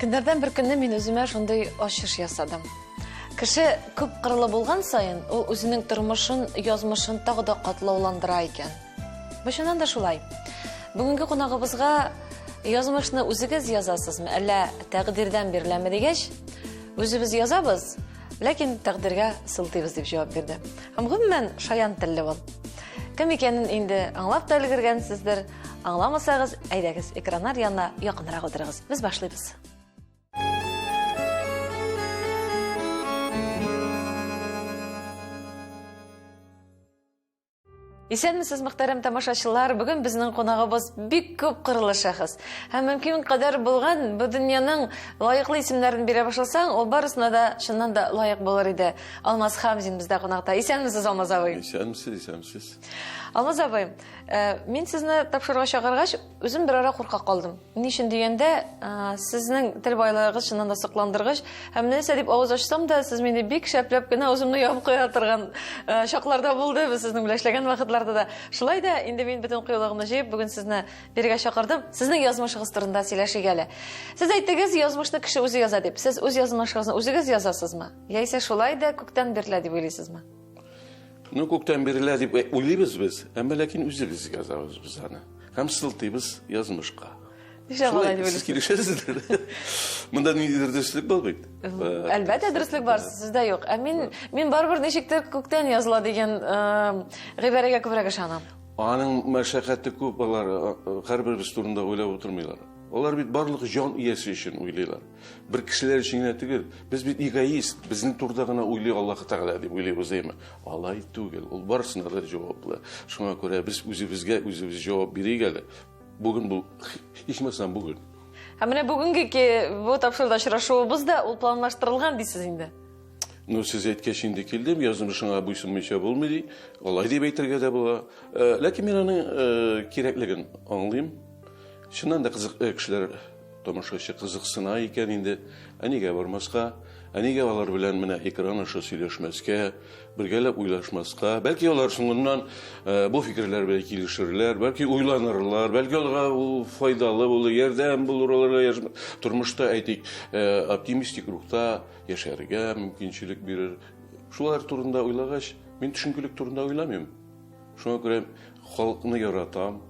Көннәрдән бер көнне мин үземә шундый ачыш ясадым. Кеше күп кырлы булган сайын, ул үзенең тормышын, язмышын тагы да катлауландыра икән. Башыннан да шулай. Бүгенге кунагыбызга язмышны үзегез язасызмы, әллә тәкъдирдән биреләме дигәч, үзебез язабыз, ләкин тәкъдиргә сылтыйбыз дип җавап бирде. Һәм гомумән шаян телле ул. Кем икәнен инде аңлап та өлгергәнсездер. Аңламасагыз, әйдәгез, экраннар янына якынрак утырыгыз. Без башлыйбыз. Исәнмесез, мөхтәрәм тамашачылар, бүген безнең кунагыбыз бик күп кырлы шәхес. Һәм мөмкин кадәр булган бу дөньяның лаеклы исемнәрен бирә башласаң, ул барысына да чыннан да лаек булыр иде. Алмаз Хамзин бездә кунакта. Исәнмесез, Алмаз абый? Исәнмесез. Алмаз абый, мин сезне тапшырырга чакыргач, үзем бер ара куркак калдым. Ни өчен дигәндә, сезнең тел байлыгыгыз чыннан да сокландыргыч, һәм нәрсә дип авыз ачсам да, сез мине бик шәпләп кенә үземне ябып куя торган чакларда булды, без сезнең белән эшләгән вакытларда да. Шулай да, инде мин бөтен кыюлыгымны җыеп, бүген сезне бергә чакырдым. Сезнең язмышыгыз турында сөйләшергә әле. Сез әйттегез, язмышны кеше үзе яза дип. Сез үз язмышыгызны үзегез язасызмы? Яисә шулай да күктән бирелә дип уйлыйсызмы? Күктән бирелә дип уйлыйбыз без, әмма ләкин үзебез язабыз без аны. Һәм сылтыйбыз язмышка. Шулай дип Сез килешәсездер. Монда ниндидер дөрестлек бар бит? Әлбәттә, дөрестлек бар, сездә юк. Ә мин барыбер ничектер күктән языла дигән гыйбарәгә күбрәк ышанам. Аның мәшәкате күп, алар һәрбер без турында уйлап утырмыйлар. Алар бит барлык җан иясе өчен уйлыйлар. Бер кешеләр өчен генә түгел, без бит эгоист, безнең турда гына уйлый Аллаһ Тәгалә дип уйлыйбыз, әйме? Алай түгел, ул барысына да җаваплы. Шуңа күрә без үзебез җавап бирик әле. Бүген бу ичмасам бүген. Һәм менә бүгенге бу тапшырда очрашуыбыз да ул планлаштырылган дисез инде. Сез әйткәч инде килдем, язмышыңа буйсынмыйча булмый, алай дип әйтергә дә була. Ләкин мин аның кирәклеген аңлыйм. Шуннан да кешеләр тамашачы кызыксына икән инде. Нигә бармаска, нигә алар белән менә экран аша сөйләшмәскә, бергәләп уйлашмаска, бәлки алар соңыннан бу фикерләр белән килешерләр, бәлки уйланырлар, бәлки аларга файдалы булыр, ярдәм булыр аларга тормышта әйтик, оптимистик рухта яшәргә мөмкинчелек бирер. Шулар турында уйлагач, мин төшенкелек турында уйламыйм. Шуңа күрә халыкны яратам.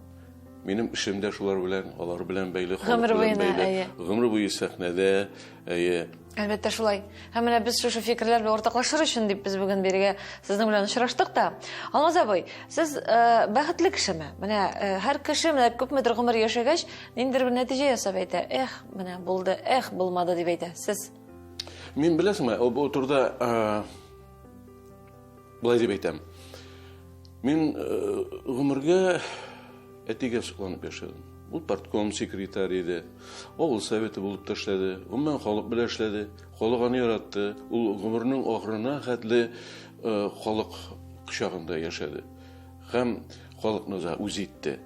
Минем эшемдә шулар белән, алар белән бәйле, халык белән бәйле. Гомер буе сәхнәдә, Әлбәттә шулай. Һәм менә без шушы фикерләр белән ортаклашыр өчен дип без бүген бергә сезнең белән очраштык та. Алмаз абый, сез бәхетле кешеме? Менә һәр кеше менә күпмедер гомер яшәгәч, ниндидер бер нәтиҗә ясап әйтә. Менә булды, булмады дип әйтә. Сез? Мин беләсеңме, бу турда булай дип әйтәм. Мин гомергә әтигә сокланып яшәдем. Ул партком секретарь иде. Авыл советы булып та эшләде. Гомумән халык белән эшләде. Халык аны яратты. Ул гомернең ахырына хәтле халык кочагында яшәде. Һәм халыкны да үз итте.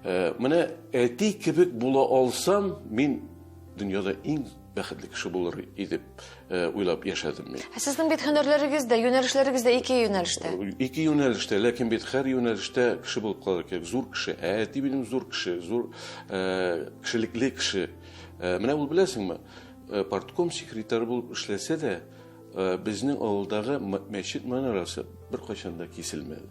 Менә әти кебек була алсам, мин дөньяда иң бәхетле кеше булыр идеп уйлап яшәдем мин. Сезнең бит һөнәрләрегез дә, юнәлешләрегез дә ике юнәлештә. Ике юнәлештә, ләкин бит һәр юнәлештә кеше булып калыр кирәк. Зур кеше, әти минем зур кеше, зур кешелекле кеше. Менә ул беләсеңме, партком секретарь булып эшләсә дә, безнең авылдагы мәчет манарасы бер кайчан да киселмәде.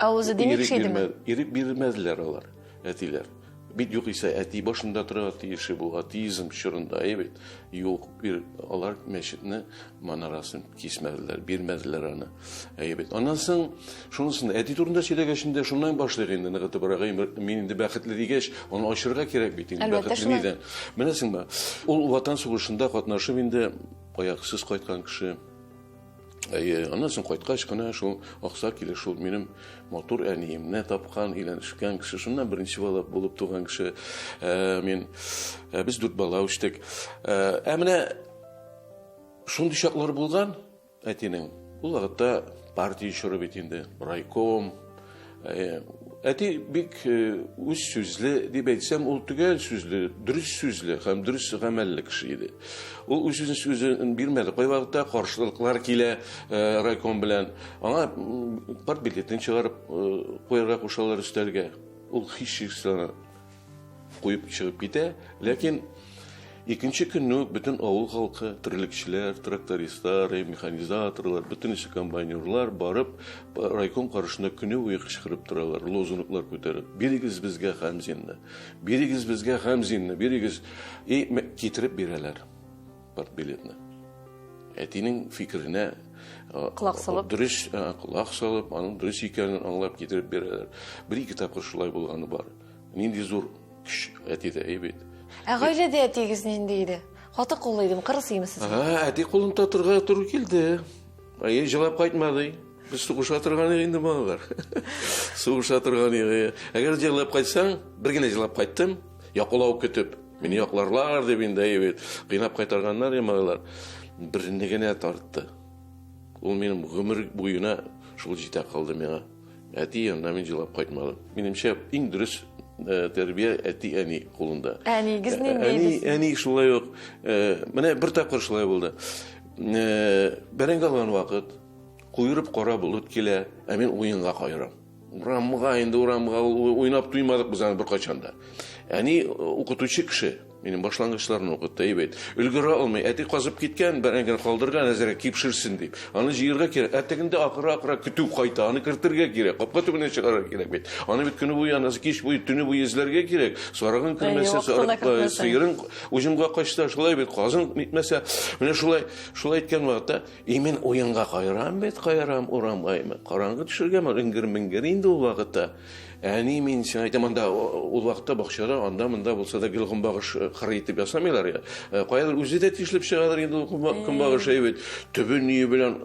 Авызы димик шейдеме? Ирек бирмәделәр алар, әтиләр. Бит юк исә әти башында тора, ише бу атеизм чорында, бит. Юк, алар мәчетне манарасын кисмәделәр, бирмәделәр аны. Бит. Аннан соң шунысын әти турында сөйләгәчендә шуннан башлый инде ныгытыбрак, мин инде бәхетле дигәч, аны ачырга кирәк бит инде бәхетле нидән. Менәсеңме? Ул ватан сугышында катнашып инде аяксыз кайткан кеше. Аннан соң кайткач кына шул акса килә шул минем матур әниемне тапкан, өйләнешкән кеше, шуннан беренче бала булып туган кеше. Без 4 бала үстек. Менә шундый чаклар булган әтинең. Ул вакытта партия чоры бит инде, райком. Әти бик үз сүзле дип әйтсәм, ул түгел сүзле, дөрес сүзле һәм дөрес гамәлле кеше иде. Ул үз сүзен бирмәде. Кай вакытта каршылыклар килә райком белән. Аңа партбилетен чыгарып куярга кушалар өстәлгә. Ул һичшиксез куеп чыгып китә, ләкин Икенче көнне бөтен авыл халкы, терлекчеләр, трактористлар, механизаторлар, бөтен ише комбайнерлар барып райком каршына көне буе кычкырып торалар, лозунглар күтәреп. Бирегез безгә Хәмзинне. Бирегез безгә Хәмзинне, бирегез. Китереп бирәләр партбилетны. Әтинең фикеренә Колак салып. Дөрес колак салып, аның дөрес икәнен аңлап китереп бирәләр. Бер-ике тапкыр шулай булганы бар. Нинди зур көч әтидә әйбит. Гаиләдә әтигез нинди иде? Хаты куллыйдым, кырысыймы сез? Әти кулын татырга туры килде. Җылап кайтмады. Без сугыша торган инде балалар. Сугыша торган иде. Әгәр җылап кайтсаң, бер генә җылап кайттым, яклау көтеп. Мине якларлар дип инде әйбит. Кыйнап кайтарганнар ямалар. Берне генә тартты. Ул минем гомер буена шул җитә калды миңа. Әти янына мин җылап кайтмадым. Минемчә иң дөрес тәрбия әти әни кулында. Әнигез нинди? Әни шулай ук. Менә бер тапкыр шулай булды. Бәрәңге алган вакыт куйрып кара булып килә, ә мин уенга кайрам. Урамга уйнап туймадык без аны бер качанда. Әни укытучы кеше. Минем башлангычларны укытты әйбәт. Өлгерә алмый, әти казып киткән, бәрәңгене калдырган, әзерәк кипшерсен дип. Аны җыярга кирәк. Әтегендә акыра көтү кайта, аны кертергә кирәк. Капка төбенә чыгарга кирәк бит. Аны бит көне буе, анысы кич буе, төне буе эзләргә кирәк. Сарыгын кермәсә, сыерын уҗымга качта, шулай бит. Казын итмәсә, менә шулай әйткән вакытта, мин уенга кайрам бит, урамга. Караңгы төшергәме, иңгер-миңгер инде ул вакытта. Әни мин син әйтәм, анда ул вакытта бакчада, анда-монда булса да гел көнбагыш кыры итеп ясамыйлар я. Кайдыр үзе дә тишлеп чыгадыр инде көнбагыш әйбит. Төбен ние белән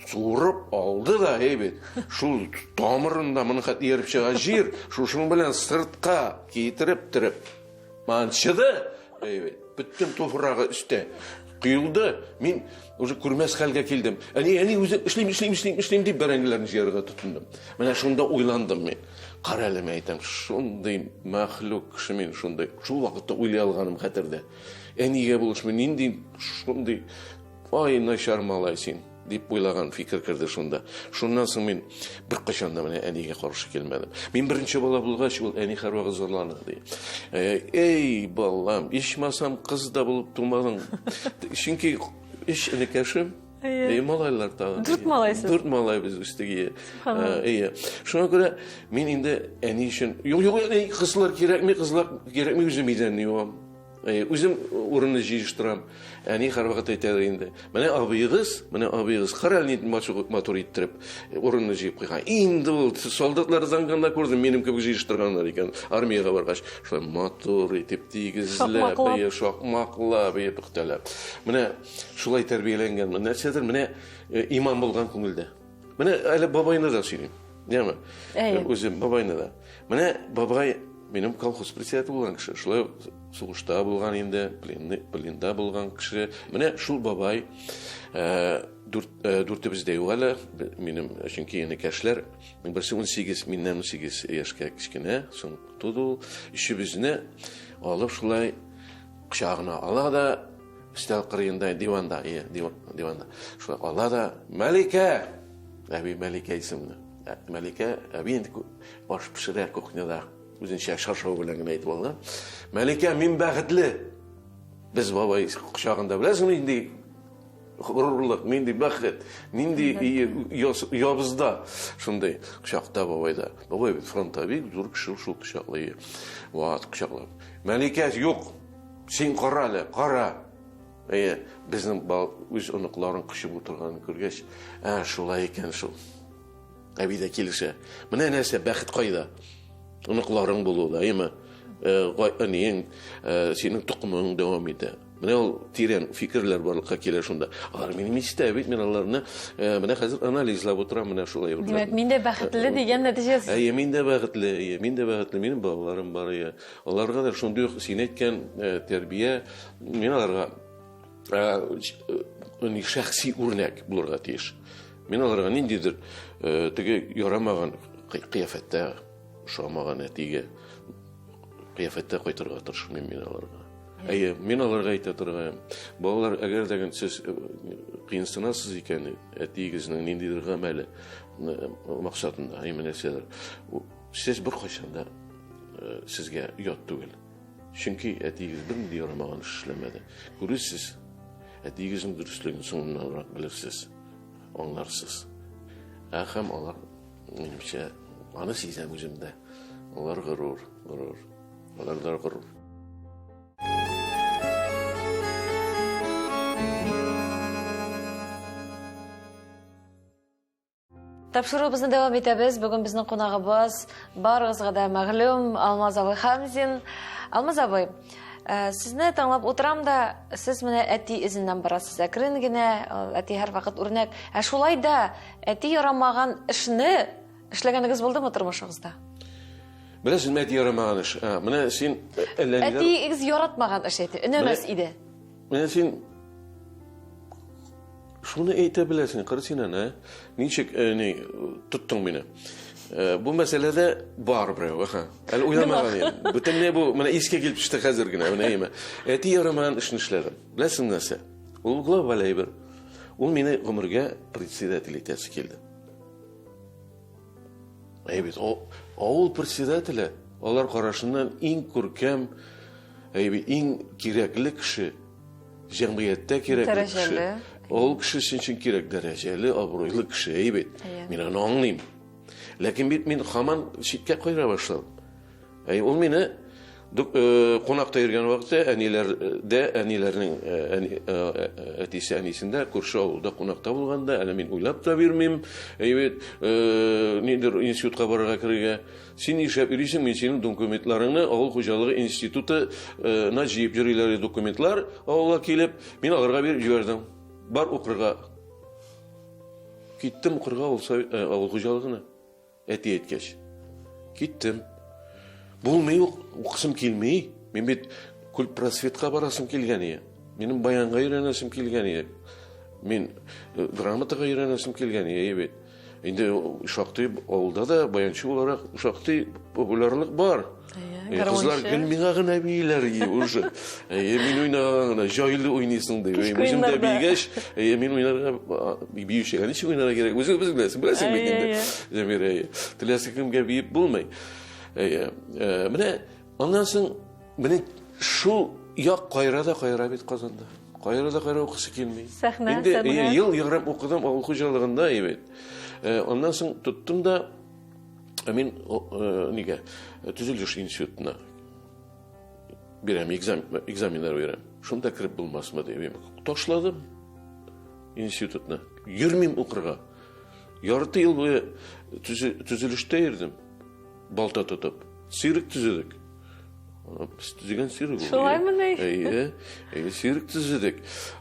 суырып алды да әйбит. Шул тамырында моны хәт ереп чыга җир, шушының белән сыртка китереп манчыды әйбит. Бөтен туфрагы өстә кыйлды. Мин уже күрмәс хәлгә килдем. Әни үзе эшлим дип бәрәңгеләрне җыярга тотындым. Менә шунда уйландым мин. Каралым әйтәм, шундый мәхлук кеше мин шундый. Шул вакытта уйлый алганым хәтердә. Әнигә булышмы нинди шундый начар малай син дип уйлаган фикер керде шунда. Шуннан соң мин бер качан да менә әнигә каршы килмәдем. Мин беренче бала булгач, ул әни һәрвакыт зарлана ди. Эй, балам, ичмасам кыз да булып тумадың. Чөнки энекәшем малайлар тагын. 4 малайсыз. 4 малай без үстеге. Шуңа күрә мин инде әни өчен кызлар кирәкми, үзем идәнне юам. Үзем урынны җыештырам. Әни һәрвакыт әйтәләр инде. Менә абыегыз хәрәлне матур иттереп урынны җыеп куйган. Инде ул солдатлар занганда күрдем, минем кебек җыештырганнар икән. Армиягә баргач, шулай матур итеп тигезләп, шакмаклап итеп. Менә шулай тәрбияләнгән. Нәрсәдер менә иман булган күңелдә. Менә әле бабайны да сөйлим. Яме? Үзем бабайны да. Менә бабай минем колхоз председатель булган кеше. Шулай сугышта булган инде, пленда булган кеше. Менә шул бабай дүртебездә югала, минем чөнки энекәшләр, берсе 18, миннән 18 яшькә кичкенә, соң туду, ишебезне алып шулай кочагына ала да, өстәл кырыенда диванда. Шулай ала да, Мәликә, әби Мәликә исемле. Мәликә, әби инде баш пешерә кухняда. Үзенчә шаршау белән генә әйтеп алган. Мәликә, мин бәхетле. Без бабай кочагында беләсеңме инде горурлык, нинди бәхет, нинди ябызда. Шундай кочакта бабайда. Бабай бит фронтта бик зур кеше шул кочаклый. Кочаклап. Мәликә, юк. Син кара әле, кара. Безнең үз оныкларын кычып утырганын күргәч, шулай икән шул. Әби дә килешә. Менә нәрсә бәхет кайда? Оныкларың булуда, әйме? Әниең, синең тукымың дәвам итә. Менә ул тирән фикерләр барлыкка килә шунда. Алар минем истә бит, мин аларны менә хәзер анализлап утырам, менә шулай. Димәк, мин дә бәхетле дигән нәтиҗәсе. Мин дә бәхетле, минем балаларым бар. Аларга да шундый син әйткән тәрбия, мин аларга шәхси үрнәк булырга тиеш. Мин аларга ниндидер теге ярамаган кыяфәттә ошамаган әтигә кыяфәттә кайтырга тырышмыйм мин аларга. Мин аларга әйтә торган, балалар, әгәр дә сез кыенсынасыз икән, әтигезнең ниндидер гамәле максатында, нәрсәдер, сез бер кайчан да сезгә ят түгел. Çünkü etiğiz bir yaramağın işlemedi. Görürsüz. Etiğizin dürüstlüğünü sonuna bilirsiniz. Anlarsınız. Hem onlar benimce anı sizem özümde. Onlar gurur. Onlar da gurur. Тапшыруыбызны дәвам итәбез. Бүген безнең кунагыбыз барыгызга да мәгълүм Алмаз абый Хамзин. Алмаз абый, сезне тыңлап утырам да, сез менә әти изеннән барасыз. Әкрен генә, әти һәр вакыт үрнәк. Шулай да әти ярамаган эшне эшләгәнегез булдымы тормышыгызда? Беләсезме, әти ярамаган эш. Менә син Әтиегез яратмаган эш әйтте, өнәмәс иде. Менә син şunu eğitebilirsin, karısıyla niçin tuttun beni? Bu meselede var bre, el uyanmagan yani. Bütün ne bu? Bana iske gelip işte hazır gene, ne yeme. Eti yaraman işini işledim. Bilirsin nasıl? O global labor. O beni ömürge председатель geldi. Evet, o председатель, onlar karşısından en körkem, en gerekli kişi, cemiyette gerekli kişi. Ol kişi için gerek dereceli, abroylu kişi, evet. Ben onu anlayayım. Lakin ben hemen şirket koyra başladım. Ol beni konakta yürüyen vakitte anilerinin etisi anisinde kurşu avulda konakta bulganda, ben uylap da vermeyim. Evet, nedir institutka barıga kirge. Sen iş yapıyorsun, ben senin dokumentlerini avul hocalığı institutuna jiyip jürileri dokumentler avula kelip, ben alırga bir verdim. Бар оқырға. Киттім оқырға ауыл қожалығына. Әти еткеш. Киттім. Болмай оқысым келмей. Мен бет күл просветқа барасым келген ие. Менің баянға үйренесім келген ие. Мен грамотаға үйренесім келген ие. Бет. Енді шақты ауылда да баяншы оларақ шақты популярлық бар. Kızlar gelmeğen abiler уже. Min oynağına jaylı oynayısın diye. Bizim de bilgeç. Min oynağına bir şey. Yani hiç oynağına gerek. Biz bilirsin. Bilirsin mekinde. Zemire. Telasikım gibi bulmay. Mene ondan sonra mene şu ya kayra bit kazandı. Kayra okusu gelmeyi. Şimdi yıl yarım okudum avul hocalarında evet. Ondan sonra tuttum da мен неге түзіліш институтына берем, экзаменler verem. Şunda kirip bulmasma diye. Taşladım институтына. Yürümeyim okurga. Yarıtı yıl boyu түзіліште ердім. Balta tutup. Sirk tüzüdük. Biz tüzügen sirk oldu. Şolay mı ne? Sirk tüzüdük.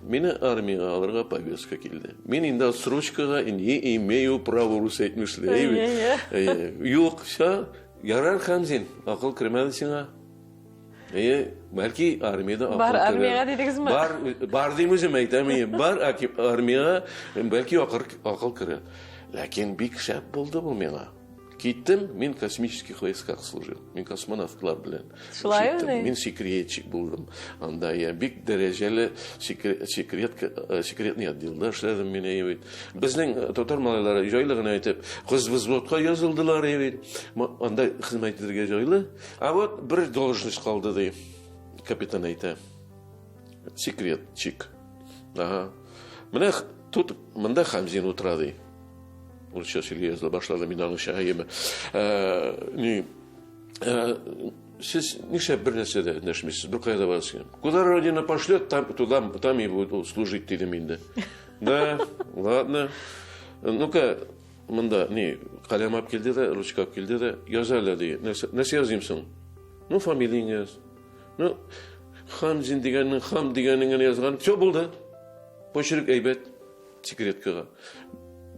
Meni armiyaya alırga повестка келді. Мен indi срочкаға не имею права рус etmişler. Yok, yarar Хамзин. Akıl kırmadı sana. Belki armiyada akıl kırmadı. Bar armiyaya dediniz mi? Bar demeyeceğim aytamayım. Bar armiyaya belki akıl kırmadı. Lakin bir şap buldu bu bana. Gittim, ben kosmических войсках служил. Ben kosmonavtlar bilen. Ben секретчик buldum. Anda ya bir dereceli sekretni отделда işledim ben evet. Bizning Tatar malaları joylığına aytib, kız vзводқа yazıldılar evet. Anda hizmet ederge joylı. Вот bir должность kaldı diye. Kapitan ayta. Sekretчик. Aha. Menda Хамзин oturadi. Он сейчас серьезно başladı minanın şahiyeme. Siz niçe bir nesede neşmişsiniz? Bir kayda varsın. Куда Родина пошлет, там и буду служить dedim indi. Да, ладно. Ну-ка, mında kalem ap geldi de, ruşka ap geldi de yazarlar diye. Nasıl yazayım sana? Ну, familien yaz. Ну, Хамзин degenin, Ham degenin yazgan. Çok buldu. Poşirik eybet. Sekretkağa.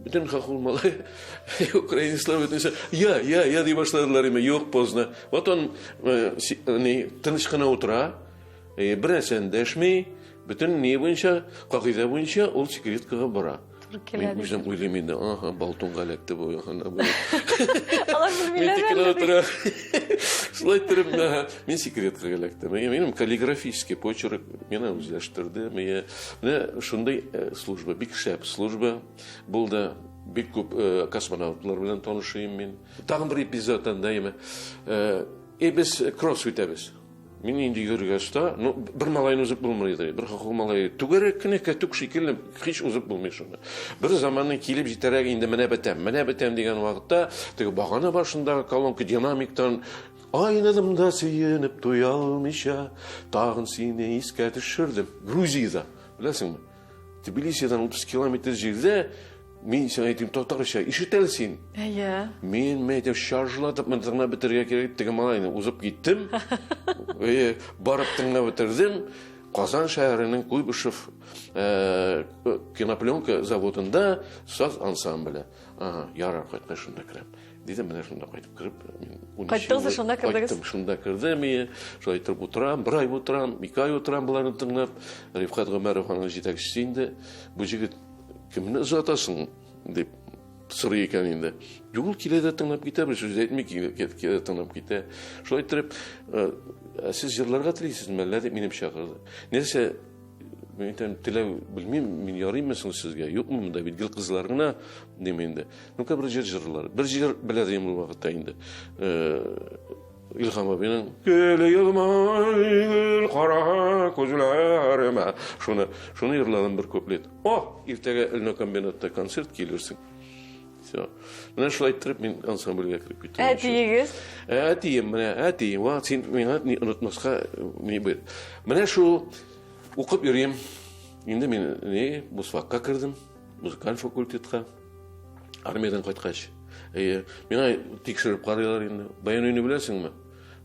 Bütün kakılmalı Ukraynisler bütün ya diye başladılar ime yok pozna. Вот он tınışkına otura bir nesen deşmeyi bütün niye boyunca kakide boyunca ol sekretkağa bara. Ben bizden uylayayım da aha balton galakta bu yana bu. Allah bilmez. Слайдерым мен секретка galakta. Benim kaligrafический почерк meni o'zlashtirdi. Meni shunday служба, big shap служба bo'ldi. Big ko'p kosmonavtlar bilan tanishayım men. Tag'in bir epizoddan deyman. Biz cross o'tamiz. Мен инде йөргәч та, ну бер малайны узып булмый ди. Бер хакы малай түгәрәк кенә көтүк шикелле һич узып булмый шуны. Бер заманның килеп җитәрәк инде менә бетәм дигән вакытта, теге багана башындагы колонка динамиктан айнадымда сөенеп туя алмыйча, тагын сине искә төшердем. Грузияда, беләсеңме? Тбилисидан 30 километр җирдә мин сиңа әйтим татарча ишетәлсин. Әйе. Мен мәйтеп шаржлатып мынтыңна бетергә кирәк теге малайны узып киттем. Барып тыңна бетердем. Казан шәһәренең Куйбышев кинопленка заводында саз ансамбле. Ярар кайтмай шунда керәм. Дидем, менә шунда кайтып кереп, мин Кайттыңыз шунда кирдегез? Кайттым, шунда кердем. Шулай торып утырам, бер ай утырам, 2 ай утырам буларны тыңлап. Рифкат Гомәров аның җитәкчесе инде. Бу җигет кемне озатасың дип сорый икән инде. Юл килә дә тыңлап китә, бер сүз әйтми килә тыңлап китә. Шулай торып, сез җырларга телисезме, әллә дип мине чакырды. Нәрсә мен теләү белмим, мин ярыйммы соң сезгә? Юкмы монда бит гел кызлар гына дим инде. Ну-ка бер җырлар. Бер җыр белә дим ул вакытта инде. Илһам абыйның "Келе елмай кара күзләремә" шуны йырладым бер куплет. Иртәгә Элно комбинатта концерт килерсең. Всё. Менә шулай итеп мин ансамбльгә кирип киттем. Әтиегез? Әтием, ва син миңа ни онытмаска ни бит. Менә шу укып йөрим. Инде мин Бусвакка кирдем, музыкаль факультетка. Армиядан кайткач. Миңа тикшереп карыйлар инде. Баян уйный беләсеңме?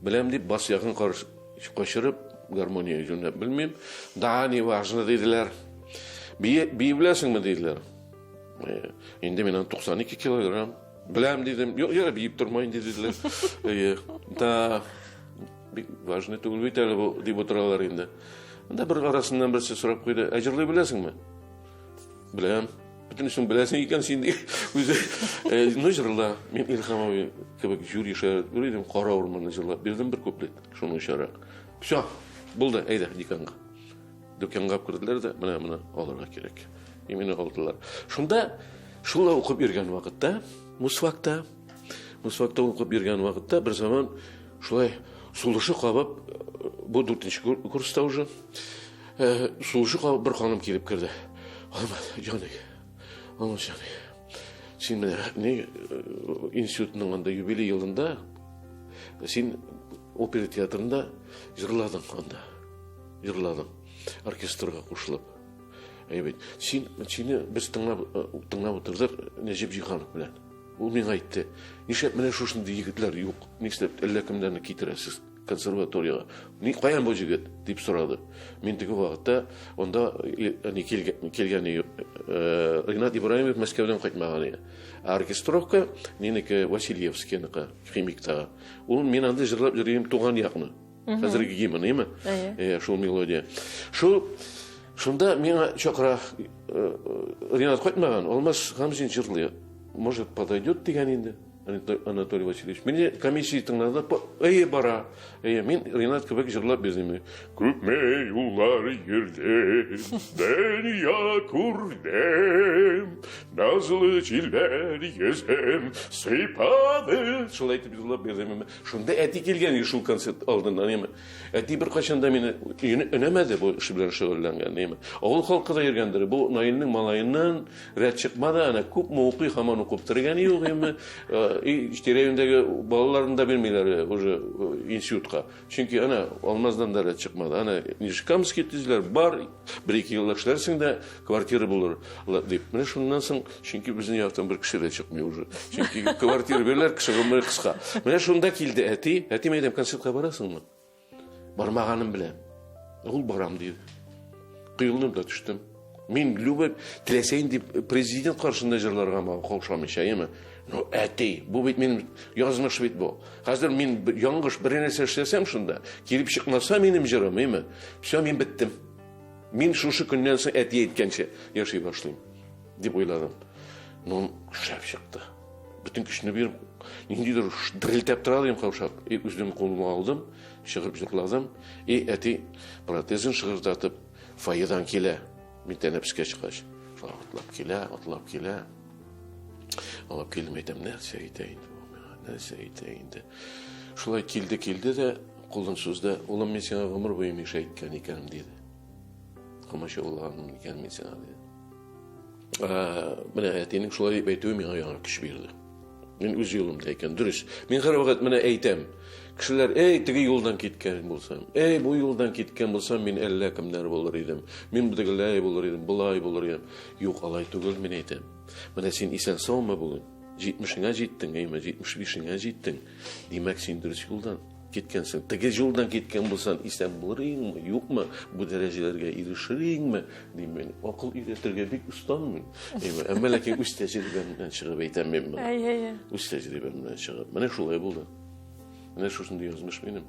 Беләм дип бас якын кашырып гармония җүнәп белмим. Да не важно диделәр. Би беләсеңме диделәр. Инде менә 92 килограмм. Беләм дидем. Юк, биеп тормайын диделәр. Да бик важно түгел бит әле бу дип утыралар инде. Анда бер арасыннан берсе сорап куйды. Әҗерләй беләсеңме? Беләм. Бөтенесен беләсең икән син ди. Үзе җырла. Мин Илһам абый кебек жюри шәрәт бирдем, кара урманны җырлап бирдем бер куплет. Шуны ишарак. Всё, булды, әйдә, диканга. Дükkanга кирделәр дә, менә алырга кирәк. Мине алдылар. Шунда шулай укып йөргән вакытта, Мусвакта укып йөргән вакытта бер заман шулай сулышы кабып, бу 4нче курста уже сулышы кабып бер ханым килеп кирде. Алмаз җаный. Син менә институтның анда юбилей елында син опера театрында җырладың анда. Җырладың. Оркестрга кушылып. Әйбәт. Сине без тыңлап утырдык Нәҗип Җиһанов белән. Ул миңа әйтте. Нишләп менә шушындый егетләр юк? Нишләп әллә кемнәрне китерәсез консерваториягә? Ни каян бу җегет? Дип сорады. Мин теге вакытта анда килгән Ринат Ибраимов Мәскәүдән кайтмаган иде. Оркестровка Нинеке Васильевскийныкы, химиктагы. Ул мин анда җырлап йөрим туган якны. Хәзерге гимн, шул мелодия. Шунда миңа чакыра Ринат кайтмаган, Алмаз Хамзин җырлый. Может, подойдет дигән инде Анатолий Васильевич. Мине комиссия тыңлады, бара. Мин Ринат кебек җырлап бирдем. Күпме юллар йөрдем, дөнья күрдем, назлы җилләр йөзем, сыйпады. Шулай итеп җырлап бирдем. Шунда әти килгән шул концерт алдыннан. Әти бер качанда мине өнәмәде бу эш белән шөгыльләнгән. Авыл халкы да йөргәндер. Бу Наилнең малаеннан рәт чыкмады, ана күпме укый, һаман укып торган юк инде. Тирәендәге балаларын да белмиләр уже институтка. Чөнки ана Алмаздан да рәт чыкмады. Ана Нижкамский тизләр бар, 1-2 ел эшләрсең дә квартира булыр дип. Менә шуннан соң, чөнки безнең яктан бер кеше дә чыкмый уже. Чөнки квартира берләр кеше гомере кыска. Менә шунда килде әти. Әти мәйдәм концертка барасыңмы? Бармаганым белән. Ул барам диде. Кыйлынып да төштем. Мин любой теләсәйин дип президент каршында җырларга каушамыйча, яме. Ну, әти, бу бит минем язмыш бит бу. Хәзер мин яңгыш бер нәрсә эшләсәм шунда, килеп чыкмаса минем җырым, яме. Всё, мин биттем. Мин шушы көннән соң әти әйткәнчә яши башлыйм дип уйладым. Ну, шәп чыкты. Бүтән көчне биреп, ниндидер дрелтәп торалым каушап, үзем кулыма алдым, чыгып җырладым. Әти протезын шыгырдатып фойедан килә. Мин тәнәфескә чыккач, атлап килә. Алып килмәйтем, нәрсә әйтә инде. Шулай килде дә Қолын сөзді, олам мен сеңа ғұмыр бойы меш айтқан екенім деді. Қымашы Allah'ın екенім мен сеңа деді. Міне әтенің шулай бәйтуі мен аяңа күш берді. Мен өз yolumda ekan, dürüst. Men har vaqt mana aytam. Kishilar, tigi yo'ldan ketgan bo'lsam, bu yo'ldan ketgan bo'lsam, men 50 kimlar bo'lar edim. Men budagalay bo'lar edim, bulay bo'lar edim. Yo'q, alay tugul men aytam. Mana sen esan sog'ma bugun. 70'inga jetding, 75'inga jetding. Demak, sen dürüst yo'ldan ketgansan. Tigi yo'ldan ketgan bo'lsan, esan bo'laringmi, yo'qmi? Bu darajalarga erishingmi? Deyman. Aql uyretirga bek ustonman. Ammo lekin o'z tajribamdan chiqib aytaman men. O'z tajribamdan chiqib. Mana shulay bo'ldi. Mana shunday yozmish menim.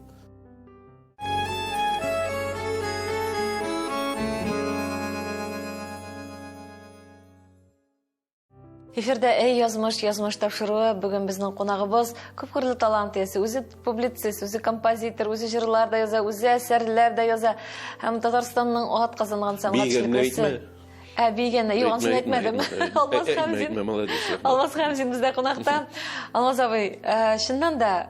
Эфирде язмыш тапшыруы бүгін біздің қонағыбыз көпкірлі талант иесі, өзі публицист, өзі композитор, өзі жырлар да яза, өзі әсерлер да яза, һәм Татарстанның ат қазанған сәнгатшылық Бейгені, yoğansın etmedim. Алмаз Хамзин бізде қонақта. Алмаз абай, шыннан да,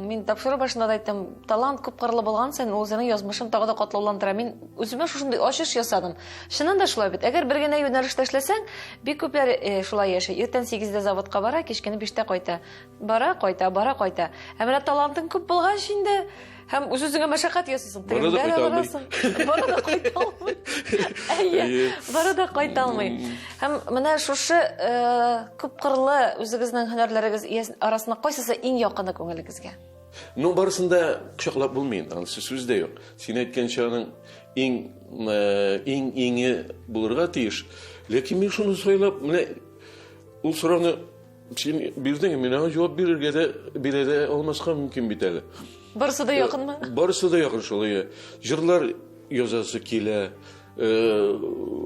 мен тапшыру башында да айттым, талант көп қырлы болған сен, өзінің язмышын тағы да қатлауландыра. Мен өзіме шушындай ашыш ясадым. Шыннан да шулай бит. Әгер бір генә юнәлештә эшләсәң, бик күпләр шулай яшый. Иртән 8-дә заводка бара, кичкене 5-тә кайта. Бара, кайта. Ә менә талантың күп булган инде. Һәм үзеңә мәшәкать ясыйсың. Бара да кайта алмый. Һәм менә шушы күп кырлы үзегезнең һөнәрләрегез арасында кайсысы иң якыны күңелегезгә? Ну, барысында кочаклап булмый, анысы сүздә юк. Син әйткән чагың иң булырга тиеш. Ләкин мин шуны сойлап, менә ул сорауны син бирдең, мин аңа җавап бирергә алмаска мөмкин бит әле. Барысы да якынмы? Барысы да якын шулай. Җырлар язасы килә,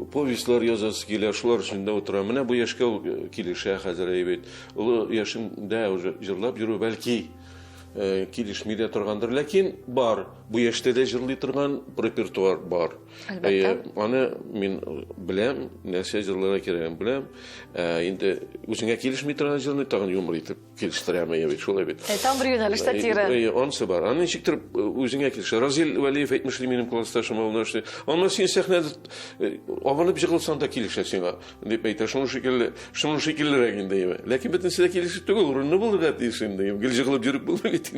повестьлар язасы килә, шулар өчендә утыра. Менә бу яшькә килешә хәзер әйбәт. Ул яшендә уже җырлап йөрү бәлки килешми дә торгандыр, ләкин бар. Бу яшьтә дә җырлый торган репертуар бар. Аны мин беләм, нәрсә җырларга кирәген беләм. Инде үзеңә килешми торган җырны тагын юмор итеп килештерәм әйбәт, шулай бит. Там бер юнәлештә тирә. Ансы бар. Аны ничектер үзеңә килешә. Разил Вәлиев әйтмешли минем классташым Алнашты. Аны син сәхнәдә аванып җырласаң да килешә сиңа. Дип әйтә, шуның шикеллерәк инде. Ләкин бөтенсе дә килешә түгел, урынны булырга тиеш инде. Гел җырлап йөреп булмый бит.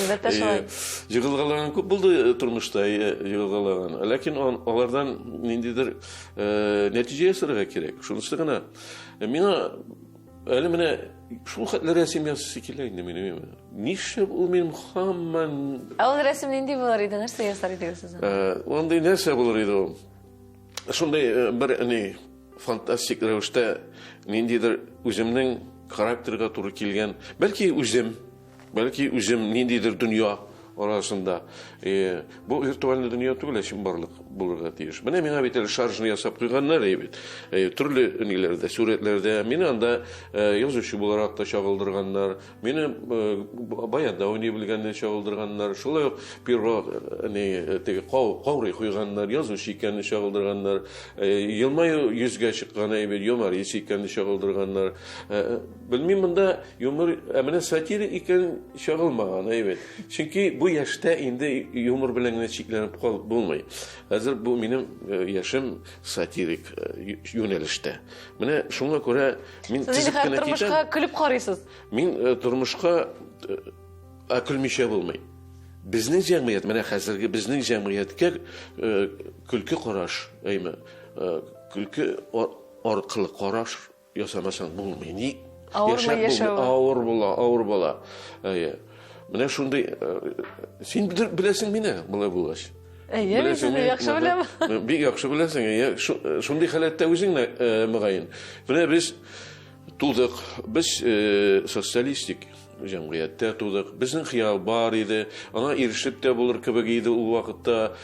Әлбәттә шулай. Җырлаганнар күп булды тормышта, җырлаганнар. Ләкин алардан ниндидер нәтиҗә ясарга кирәк. Шунысы гына. Миңа әле менә шул хәтле рәсем ясыйсы килә инде минем. Нишләп ул минем һаман... Ул рәсем нинди булыр иде? Нәрсә ясар идегез сез? Ондай нәрсә булыр иде ул. Шундай бер фантастик рәвештә ниндидер үземнең характерга туры килгән, бәлки үзем ниндидер дөнья арасында. Бу виртуальный дөнья түгел, шим барлык булырга тиеш. Менә миңа бит әле шаржны ясап куйганнар бит. Төрле ниләрдә, сүрәтләрдә мине анда язучы буларак та чагылдырганнар. Мине баянда уйный белгәндә чагылдырганнар. Шулай ук перо теге каурый куйганнар, язучы икәнне чагылдырганнар. Елмаю йөзгә чыккан әйбет, юморист икәнне чагылдырганнар. Белмим, монда юмор, менә сатира икән чагылмаган әйбет. Чөнки бу яшьтә инде юмор белән генә чикләнеп калып булмый. Хәзер бу минем яшем сатирик юнәлештә. Менә шуңа күрә мин тизеп кенә китәм. Тормышка көлеп карыйсыз. Мин тормышка көлмичә булмый. Безнең җәмгыять, менә хәзерге безнең җәмгыятькә көлке караш, көлке аркылы караш ясамасаң булмый. Ни? Авыр була. Менә шундай син беләсең мине, булай булгач. Яхшы беләм. Бик яхшы беләсең. Шундай халәттә үзең мөгаен. Менә без тудык, без социалистик җәмгыятьтә тудык. Безнең хыял бар иде. Аңа ирешеп тә булыр кебек иде ул вакытта.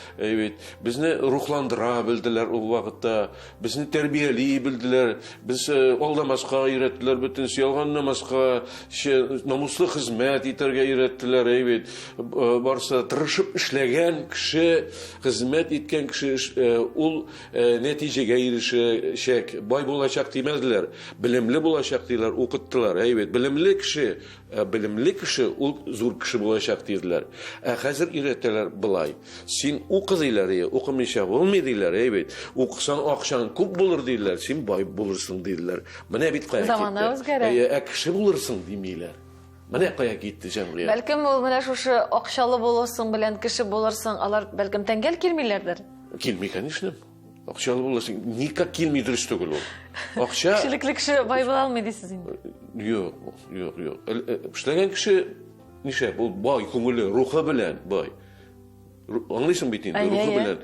Безне рухландыра белделәр ул вакытта. Безне тәрбияли белделәр. Без алдамаска өйрәттеләр, бөтен ялганламаска, намуслы хезмәт итәргә өйрәттеләр. Барса тырышып эшләгән кеше, хезмәт иткән кеше ул нәтиҗәгә ирешәчәк, бай булачак димәделәр. Белемле булачак диләр, укыттылар. Белемле кеше bilimli kişi ул зур кеше булачак диделәр. Хәзер өйрәтәләр булай. Син укыдылар, укымыйча булмый диделәр, әйбет. Укысаң акчаң күп булыр диделәр, син бай булырсың диделәр. Менә бит кая китте. Замана үзгәрә. Кеше булырсың димиләр. Менә кая китте җәмгыять. Бәлкем ул менә шушы акчалы булырсың белән кеше булырсың, алар бәлкем тәңгәл килмиләрдер. Килми, конечно. Акчалы буласың, никак килми дөрес түгел ул. Акча Кешелекле кеше бай була алмый дисез инде. Юк. Эшләгән кеше нишләп? Ул бай күңеле, рухы белән бай. Аңлыйсың бит инде, рухы белән.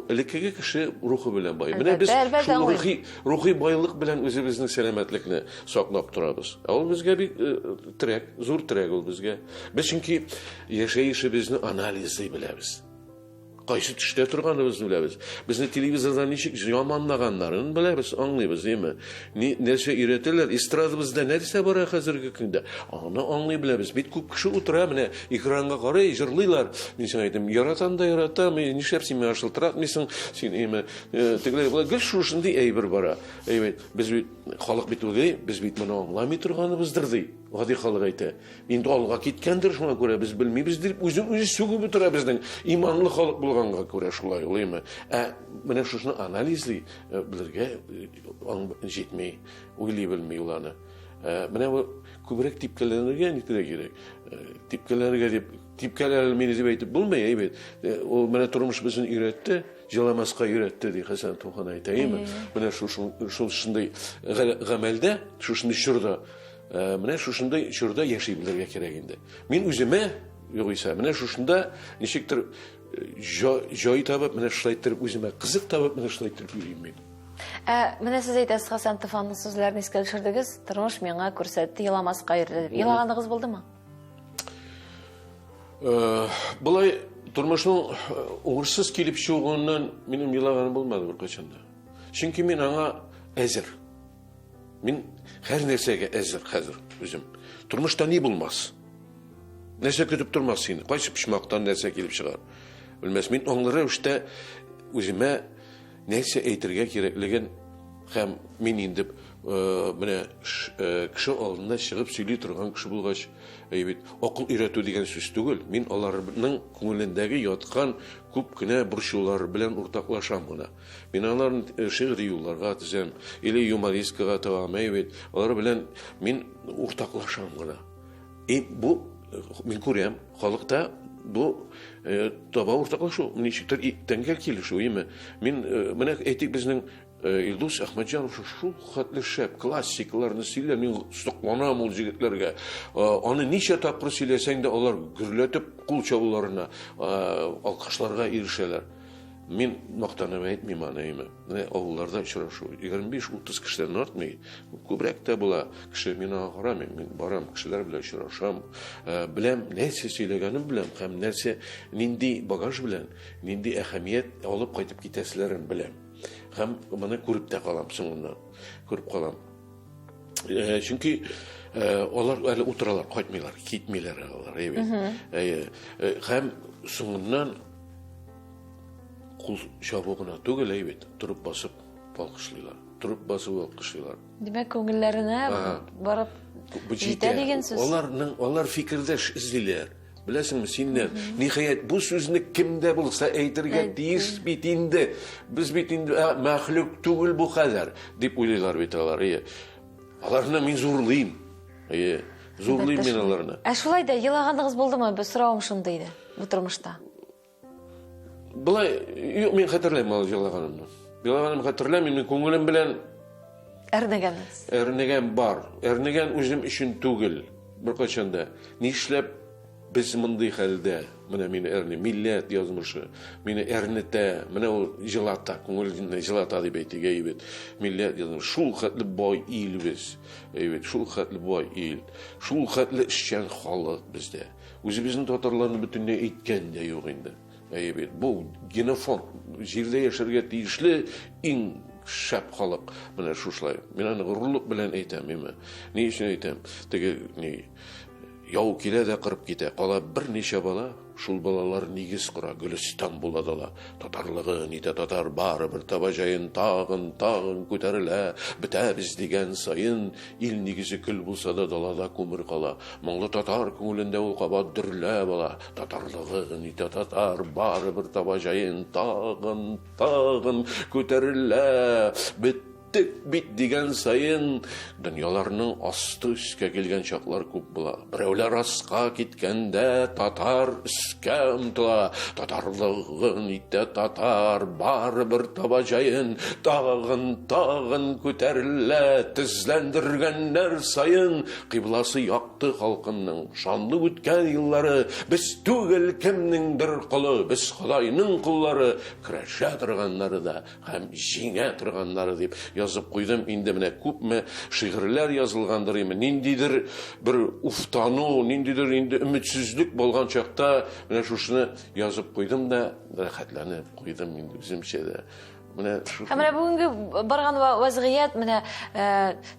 Элеккеге кеше рухы белән бай. Менә без рухи байлык белән үзебезнең сәламәтлекне саклап торабыз. Ул безгә бик трек, зур трек ул безгә. Без чөнки яшәешебезне анализлый беләбез. Кайсы төштә торганыбызны беләбез. Безне телевизордан ничек яманлаганнарын беләбез, аңлыйбыз, димме? Нәрсә өйрәтәләр? Эстрадабызда нәрсә бара хәзерге көндә? Аны аңлый беләбез. Бит күп кеше утыра, менә экранга карый, җырлыйлар. Мин сиңа әйтәм, яратам да яратам, нишләп син мине ашылтыратмыйсың? Син тегеләр гел шушындый әйбер бара. Әйбәт, без бит халык бит үгәй, без бит моны аңламый торганыбыздыр ди. Гади халык әйтә. Инде алга киткәндер, шуңа күрә без белмибез дип үзе сүгүп утыра безнең иманлы халык булганга күрә шулай улыймы. Менә шушны анализлый белергә җитмәй, уйлый белми уланы. Менә бу күбрәк типкәләргә нитәргә кирәк. Типкәләргә дип типкәләрмәне дип әйтеп булмый, әйбәт. Ул менә тормыш безне өйрәтте, җыламаска өйрәтте ди Хәсән Тухан әйтәйме. Менә шушындый гамәлдә, шушындый чорда менә шушындай чорда яши белергә кирәк инде. Мин үземә, югыйсә, менә шушында ничектер җай табып, менә шулай итеп үземә кызык табып, менә шулай итеп йөрим мин. Менә сез әйтәсез, Хәсән Туфанның сүзләрен искә төшердегез, тормыш миңа күрсәтте, еламаска өйрәтте дип. Елаганыгыз булдымы? Булай тормышның уңышсыз килеп чыгуыннан минем елаганым булмады беркайчан да. Чөнки мин аңа әзер. Мин һәр нәрсәгә әзер хәзер үзем. Тормышта ни булмас? Нәрсә көтеп тормас сине? Кайсы пишмактан нәрсә килеп чыгар? Белмәс, мин аңлары үштә үземә нәрсә әйтергә кирәклеген һәм мин инде менә кеше алдында чыгып сөйли торган кеше булгач, әйбит, акыл өйрәтү дигән сүз түгел. Мин аларның күңелендәге яткан күп кенә борчулар белән уртаклашам гына. Мин аларны шигъри юлларга тизәм, или юмористикага тагам, әйбит, алар белән мин уртаклашам гына. Бу мин күрәм, халыкта бу таба уртаклашу, ничектер тәңгәл килешү, яме. Мин менә әйтик безнең Илдус Әхмәтҗанов шул хәтле шәп классикларны сөйләр, мин сокланам ул җегетләргә. Аны ничә тапкыр сөйләсәң дә алар гөрләтеп кул чабуларына, алкышларга ирешәләр. Мин мактанып әйтмим аны, менә авылларда очрашу 25-30 кешедән артмый, күбрәк тә була. Кеше миңа карамый, мин барам, кешеләр белән очрашам, беләм нәрсә сөйләгәнем беләм, һәм нәрсә нинди багаж белән, нинди әһәмият алып кайтып китәселәрен беләм. Һәм моны күреп тә калам соңыннан. Күреп калам. Чөнки алар әле утыралар, кайтмыйлар, китмиләр алар, әйбәт. Һәм соңыннан кул чабугына түгел, әйбәт, турып басып алкышлыйлар. Турып басып алкышлыйлар. Димәк, күңелләренә барып җитә дигән сүз. Алар фикердәш эзлиләр. Беләсеңме, синнәр, ниһаять бу сүзне кемдә булса әйтергә тиеш бит инде. Без бит инде мәхлук түгел бу хәзер дип уйлыйлар бит алар. Аларны мин зурлыйм. Зурлыйм мин аларны. Шулай да елаганыгыз булдымы? Бу соравым шундый иде бу тормышта. Булай, мин хәтерләйм ул елаганымны. Елаганым хәтерләмим, мин күңелем белән әрнегәнсез. Әрнегән бар. Әрнегән үзем өчен түгел. Беркайчан да нишләп без мондый хәлдә, менә мине әрне милләт язмышы, мине әрнетә, менә ул җылата, күңелне җылата дип әйтергә әйбәт. Милләт язмышы, шул хәтле бай ил без. Әйбәт, шул хәтле бай ил. Шул хәтле эшчән халык бездә. Үзебезнең татарларны бөтенләй әйткән дә юк инде. Әйбәт, бу генофонд, җирдә яшәргә тиешле иң шәп халык. Менә шушылай. Мин аны горурлык белән әйтәм, Ни өчен әйтәм? Теге яу килә дә кырып китә. Кала берничә бала, шул балалар нигез кора, Гөлстан була дала. Татарлыгы нидә татар бары бер табажайын тагын күтәрелә. Бетәбез дигән сайын ил нигезе көл булса да далада күмер кала. Моңлы татар күңелендә ул кабат дөрлә бала. Татарлыгы нидә татар бары бер табажайын тагын күтәрелә. Бит дигән сайын дөньяларның асты өскә килгән чаклар күп була. Берәүләр аска киткәндә татар өскә омтыла. Татарлыгын итә татар бары бер табажайын тагын күтәрелә. Тезләндергәннәр сайын кыйбласы якты халкының шанлы үткән еллары. Без түгел кемнеңдер кулы, без Худайның куллары. Көрәшә торганнары да һәм җиңә торганнары дип язып куйдым. Инде менә күпме шигырьләр язылгандыр име. Ниндидер бер уфтану, ниндидер инде өметсезлек булган чакта менә шушыны язып куйдым да рәхәтләнеп куйдым инде үземчә дә. Менә шу. Менә бүгенге барган вазгыять менә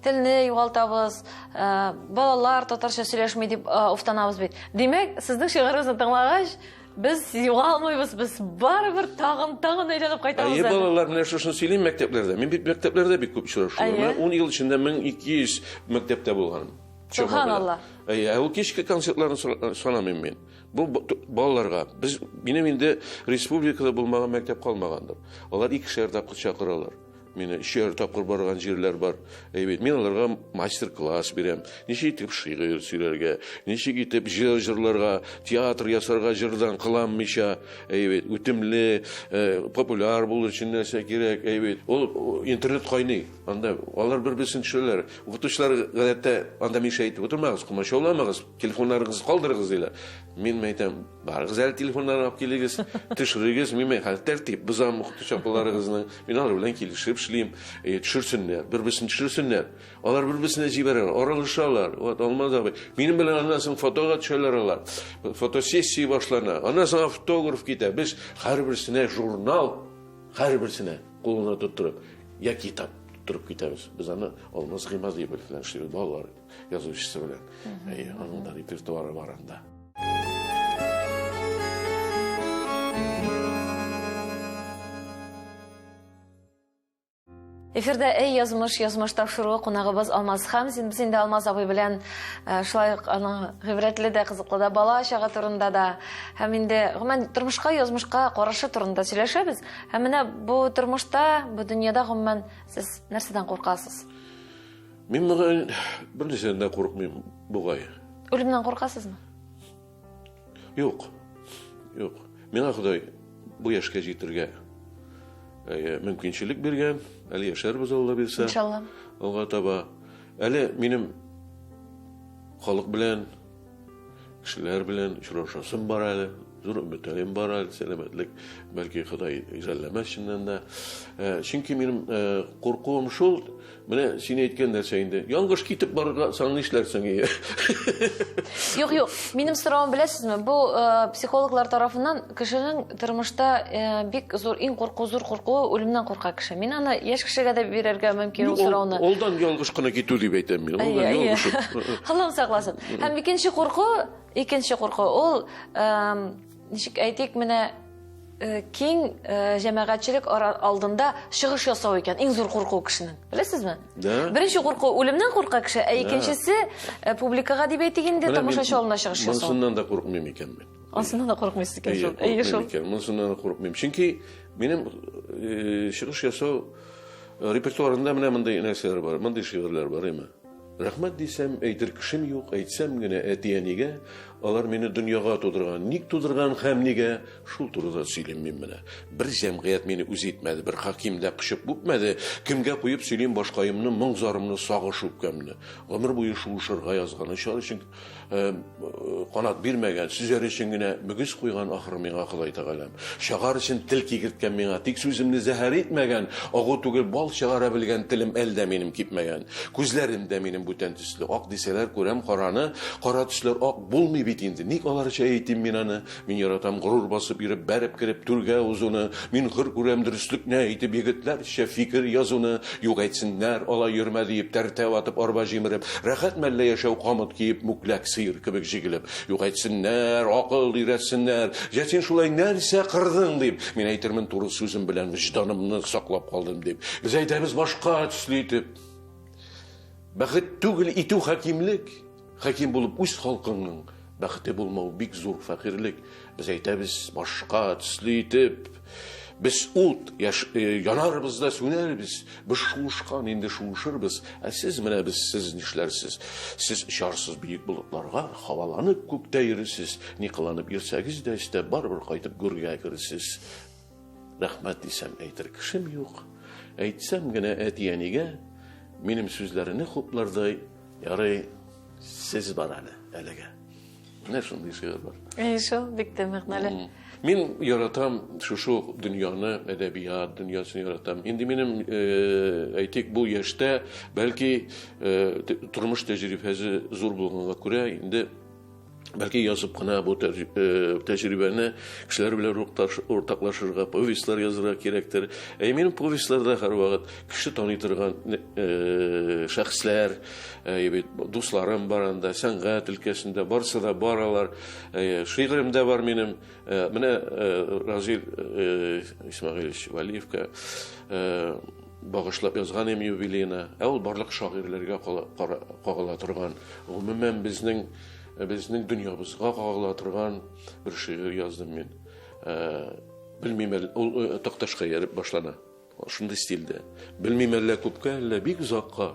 телне югалтабыз, балалар татарча сөйләшми дип уфтанабыз бит. Димәк, сезнең шигырьгезне тыңлагач, без югалмыйбыз, без барыбер тагын әйләнеп кайтабыз. Балалар менә шушыны сөйлим мәктәпләрдә. Мин бит мәктәпләрдә бик күп очрашулар. Менә 10 ел эчендә 1200 мәктәптә булган. Субханалла. Ул кичке концертларны санамыйм мин. Бу балаларга минем инде республикада булмаган мәктәп калмагандыр. Алар 2 тапкыр чакыралар. Мине 2 тапкыр барган җирләр бар. Мин аларга мастер-класс бирәм. Ничек итеп шигырь сөйләргә, ничек итеп җырларга, театр ясарга җырдан кыланмыйча, үтемле, популяр булыр өчен нәрсә кирәк, ул интернет кайный. Анда алар бер-берсен төшерәләр. Укытучылар гадәттә анда миша әйтеп утырмагыз, кумашауламагыз, телефоннарыгызны калдырыгыз диләр. Мин әйтәм, барыгыз әле телефоннарны алып килегез, төшерегез, мин тәртип бузам укытучыларыгызны. Мин алар белән килешеп эшлим, төшерсеннәр, бер-берсен төшерсеннәр. Алар бер-берсенә җибәрәләр, аралашалар. Вот Алмаз абый. Минем белән аннан соң фотога төшәләр алар. Фотосессия башлана. Аннан соң автограф китә. Без һәрберсенә журнал, һәрберсенә кулына тоттырып, я китап тоттырып китәбез. Без аны Алмаз Гыймазиев белән эшлибез, балалар язучысы белән. Аның да репертуары бар анда. Эфирдә язмыш тапшыруы кунагыбыз Алмаз Хамзин. Без инде Алмаз абый белән шулай аның гыйбрәтле дә кызыклы да бала чага турында да һәм инде гомумән тормышка, язмышка карашы турында сөйләшәбез. Һәм менә бу тормышта, бу дөньяда гомумән сез нәрсәдән куркасыз? Мин бер нәрсәдән куркмыйм бугай. Үлемнән куркасызмы? Юк. Миңа Худай бу яшькә җитәргә мөмкинчелек биргән. Әле яшәрбез Алла бирсә. Иншалла. Алга таба. Әле минем халык белән, кешеләр белән очрашасым бар әле. Зур өметләрем бар әле, сәламәтлек. Бәлки Ходай изәлләмәс чыннан да. Чөнки минем куркуым шул, менә син әйткән нәрсә инде. Яңгыш китеп барсаң нишләрсең? Юк, минем соравым беләсезме? Бу психологлар тарафыннан кешенең тормышта бик зур, иң зур куркуы үлемнән курка кеше. Мин аны яшь кешегә дә бирергә мөмкин ул соравны. Олдан яңгыш кына китү дип әйтәм мин. Олдан яңгыш. Алла сакласын. Һәм икенче курку ул ничек әйтик, менә киң җәмәгатьчелек алдында чыгыш ясау икән, иң зур курку кешенең. Беләсезме? Беренче курку үлемнән курка кеше, икенчесе публикага дип әйтик инде тамашачы алдында чыгыш ясау. Монсыннан да куркмыйм икән мин. Монсыннан да куркмыйсыз икән шул. Монсыннан да куркмыйм. Чөнки минем чыгыш ясау репертуарында менә мондай нәрсәләр бар, мондай шигырьләр бар име. Рәхмәт дисәм, әйтер кешем юк, әйтсәм генә әтиянигә, алар мине дөньяга тудырган, ник тудырган һәм нигә, шул турыда сөйлим мин менә. Бер җәмгыять мине үз итмәде, бер хаким дә кышып үпмәде, кемгә куеп сөйлим башкаемны, моң-зарымны, сагыш үпкәмне. Гомер буе шулышырга язган, өчен канат бирмәгән, сүзләр өчен генә мөгез куйган ахыр миңа Ходай Тәгаләм. Шагар өчен тел кигерткән миңа, тик сүземне зәһәр итмәгән, агы түгел бал чыгара белгән телем әлдә минем кипмәгән. Күзләрем дә минем бүтән төсле, ак дисәләр күрәм караны, кара төсләр ак булмый бит инде. Ник аларча әйтим мин аны? Мин яратам горур басып йөреп, бәреп кирип түргә узуны, мин хөр күрәм дөреслекне әйтеп егетләрчә фикер язуны, юк әйтсеннәр, ала йөрмә диеп, тәртә атып, арба җимереп, рәхәт мәллә яшәү камыт киеп, мүкләк сыер кебек җигелеп, юк әйтсеннәр, акыл өйрәтсеннәр, җәсин шулай нәрсә кырдың дип, мин әйтермен туры сүзем белән вҗданымны саклап калдым дип. Без әйтәбез башка төсле итеп. Бәхет түгел итү хакимлек. Хаким булып үз халкыңның бәхете булмау бик зур фәкыйрьлек. Без әйтәбез башка төсле итеп. Без ут янарбыз да сүнәрбез. Без шуышкан инде шуышырбыз. Ә сез менә без сез нишләрсез? Сез шарсыз биек болытларга хаваланып күктә йөрисез. Ни кыланып йөрсәгез дә истә барыбер кайтып гүргә керсез. Рәхмәт дисәм әйтер кешем юк. Әйтсәм генә әтиянигә минем сүзләрне хуплардай ярый сез бар әлегә. Менә шундый шигырь бар. Шул бик тә мәгънәле. Мин яратам шушы дөньяны, әдәбият дөньясын яратам. Инде минем әйтик бу яшьтә бәлки тормыш тәҗрибәсе зур булганга күрә инде бәлки язып кына бу тәҗрибәне кешеләр белән уртаклашырга, повестьлар язырга кирәктер. Минем повестьларда һәрвакыт кеше таный торган шәхесләр, дусларым бар анда, сәнгать өлкәсендә барсы да баралар. Шигыремдә бар минем, менә Разил Исмәгыйлевич Валиевка багышлап язган юбилейна, ул барлык шагыйрьләргә кагыла торган, гомумән безнең дөньябызга кагыла торган бер шигырь яздым мин. Белмим, ул Такташка ярып башлана. Шундый стильдә. Белмим әллә күпкә, әллә бик узакка.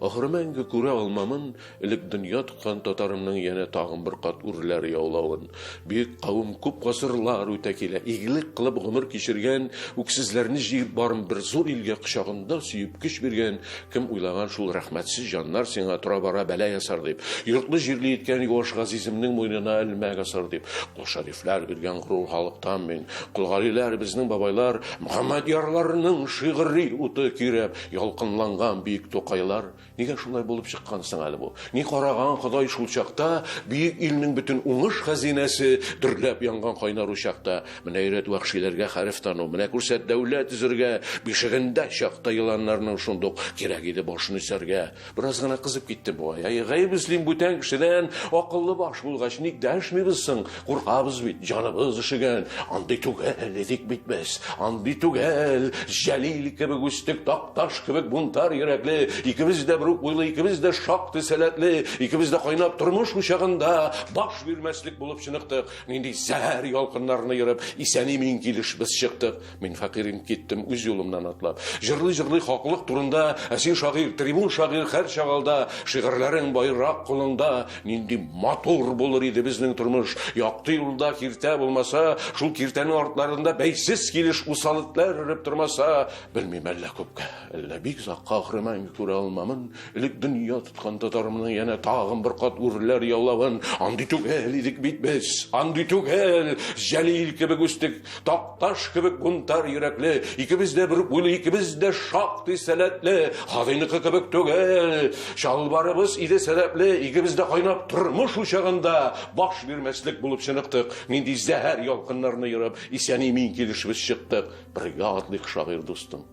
Ахыры мәңге күрә алмамын, элек дөнья тоткан татарымның янә тагын бер кат үрләр яулавын. Бик кавым күп гасырлар үтә килә, игелек кылып гомер кичергән, үксезләрне җыеп барым бер зур илгә кочагында сөеп көч биргән, кем уйлаган шул рәхмәтсез җаннар сиңа тора бара бәла ясар дип. Йортлы җирле иткән юаш газиземнең муенына элмәк асар дип. Кул шәрифләр биргән горур халыктан мин, кулгариләр безнең бабайлар, Мөхәммәд ярларының шигыри уты кирәп, ялкынланган бик тукайлар. Нигә шулай булып чыккансың әле бу? Ни караган Ходай шул чакта бик илнең бөтен уңыш хәзинәсе дөрләп янган кайнар учакта. Менә өйрәт вахшиләргә хәреф тану, менә күрсәт дәүләт үзергә бишегендә чакта еланнарның шундук кирәк иде башын үсәргә. Бераз гына кызып киттем бу. Гайб мөслим бүтән кешедән акыллы баш булгач ник дәшмибез соң? Куркабыз бит, җаныбыз ишегән. Андый түгел идек бит без. Андый түгел. Җәлил кебек үстек, Такташ кебек бунтар йөрәкле. Икебез дә бер уйлы, икебез дә шактый сәләтле, икебез дә кайнап тормыш учагында баш бирмәслек булып чыныктык. Нинди зәһәр ялкыннарны йөреп, исәни мин килеш без чыктык. Мин фәкыйрем киттем үз юлымнан атлап. Җырлый-җырлый хаклык турында, син шагыйрь, трибун шагыйрь һәр чагалда, шигырьләрең байрак кулыңда. Нинди матур булыр иде безнең тормыш. Якты юлда киртә булмаса, шул киртәнең артларында бәйсез килеш усалыклар өреп тормаса, белмим әллә күпкә, әллә бик озакка ахрыман күрә алмамын. Элек дөнья тоткан татарымның янә тагын бер кат үрләр яулавын. Андый түгел идек бит без, андый түгел. Җәлил кебек үстек, Такташ кебек бунтар йөрәкле. Икебез дә бер уйлы, икебез дә шактый сәләтле. Хадыйныкы кебек түгел. Чалбарыбыз иде сәләпле, икебез дә кайнап тормыш учагында баш бирмәслек булып чыныктык. Нинди зәһәр ялкыннарны йөреп, исәни мин килешбез чыктык. Бергә атлык шагыйрь дустым.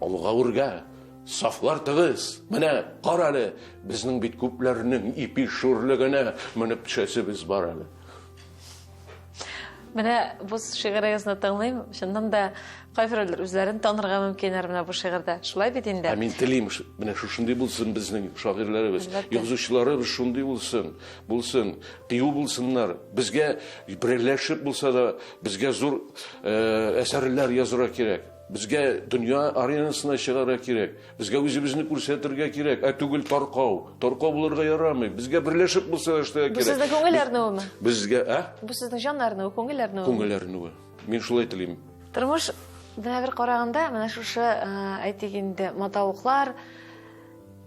Алга үргә Сафлар тыгыз, менә кара әле, безнең бит күпләрнең ипи шүрлегенә менеп төшәсебез бар әле. Менә бу шигырегезне тыңлыйм, шуннан да кайберләр үзләрен танырга мөмкиннәр менә бу шигырьдә. Шулай бит инде. Мин телим, менә шушындый булсын безнең шагыйрьләребез, язучыларыбыз шундый булсын, кыю булсыннар. Безгә берләшеп булса да, безгә зур әсәрләр язырга кирәк. Безгә дөнья аренасына чыгарга кирәк. Безгә үзебезне күрсәтергә кирәк. Түгел таркау булырга ярамый. Безгә берләшеп булса да эшләргә кирәк. Бу сезнең күңелләрне, Безгә, Бу сезнең җаннарны, күңелләрне. Күңелләрне. Мин шулай телим. Тормыш менә бер караганда, менә шушы әйтик инде маталыклар